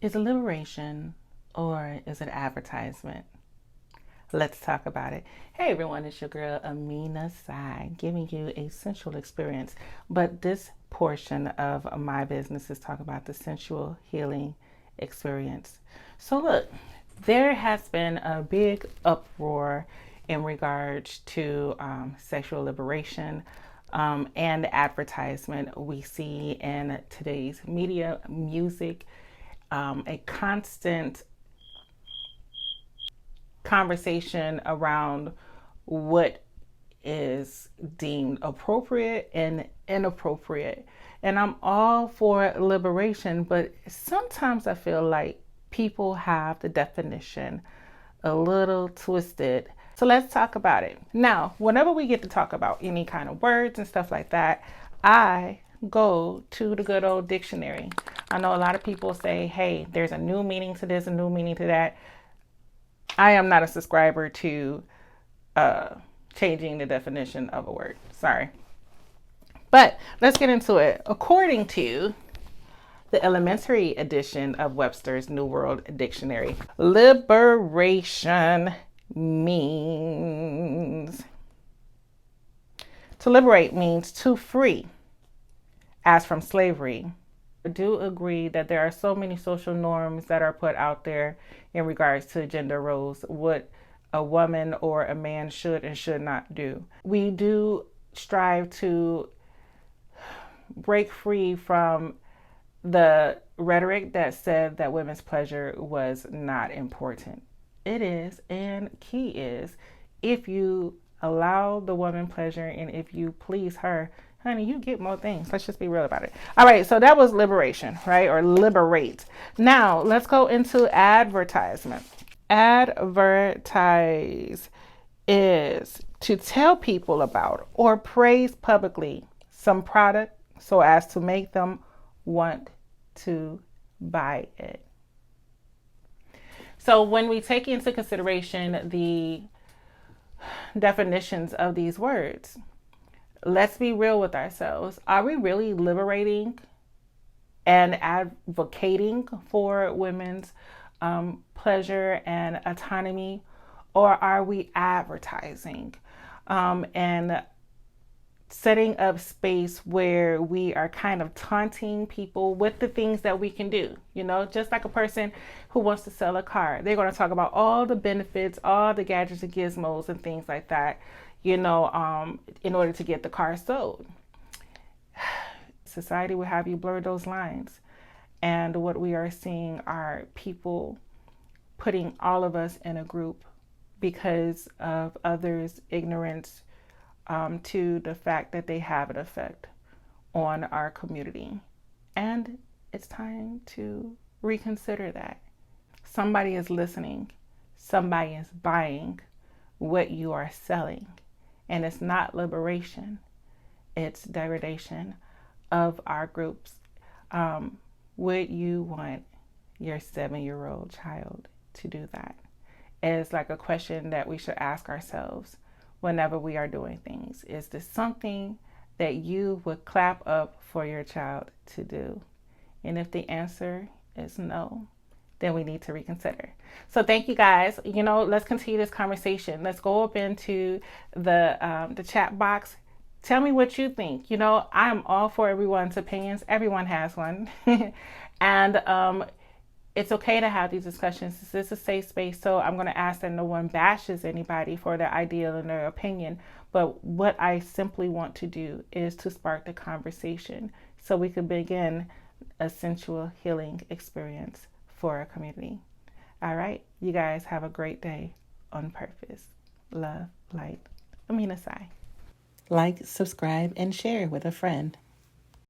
Is it liberation or is it advertisement? Let's talk about it. Hey everyone, it's your girl Aaminahsai giving you a sensual experience. But this portion of my business is talking about the sensual healing experience. So look, there has been a big uproar in regards to sexual liberation and advertisement. We see in today's media, music, a constant conversation around what is deemed appropriate and inappropriate. And I'm all for liberation, but sometimes I feel like people have the definition a little twisted. So let's talk about it. Now, whenever we get to talk about any kind of words and stuff like that, I go to the good old dictionary. I know a lot of people say, hey, there's a new meaning to this, a new meaning to that. I am not a subscriber to changing the definition of a word. Sorry. But let's get into it. According to the elementary edition of Webster's New World Dictionary, liberation means to liberate means to free, as from slavery. I do agree that there are so many social norms that are put out there in regards to gender roles, what a woman or a man should and should not do. We do strive to break free from the rhetoric that said that women's pleasure was not important. It is, and key is, if you allow the woman pleasure and if you please her, honey, you get more things. Let's just be real about it. All right, so that was liberation, right? Or liberate. Now, let's go into advertisement. Advertise is to tell people about or praise publicly some product so as to make them want to buy it. So when we take into consideration the definitions of these words, let's be real with ourselves. Are we really liberating and advocating for women's pleasure and autonomy, or are we advertising and setting up space where we are kind of taunting people with the things that we can do? You know, just like a person who wants to sell a car, they're going to talk about all the benefits, all the gadgets and gizmos and things like that, you know, in order to get the car sold. Society will have you blur those lines. And what we are seeing are people putting all of us in a group because of others' ignorance to the fact that they have an effect on our community. And it's time to reconsider that. Somebody is listening. Somebody is buying what you are selling. And it's not liberation. It's degradation of our groups. Would you want your 7-year-old child to do that? It's like a question that we should ask ourselves whenever we are doing things. Is this something that you would clap up for your child to do? And if the answer is no, then we need to reconsider. So thank you guys. You know, let's continue this conversation. Let's go up into the chat box. Tell me what you think. You know, I'm all for everyone's opinions. Everyone has one. And it's okay to have these discussions. This is a safe space, so I'm going to ask that no one bashes anybody for their idea and their opinion. But what I simply want to do is to spark the conversation so we can begin a sensual healing experience for our community. All right, you guys have a great day on purpose. Love, light, Aaminahsai. Like, subscribe, and share with a friend.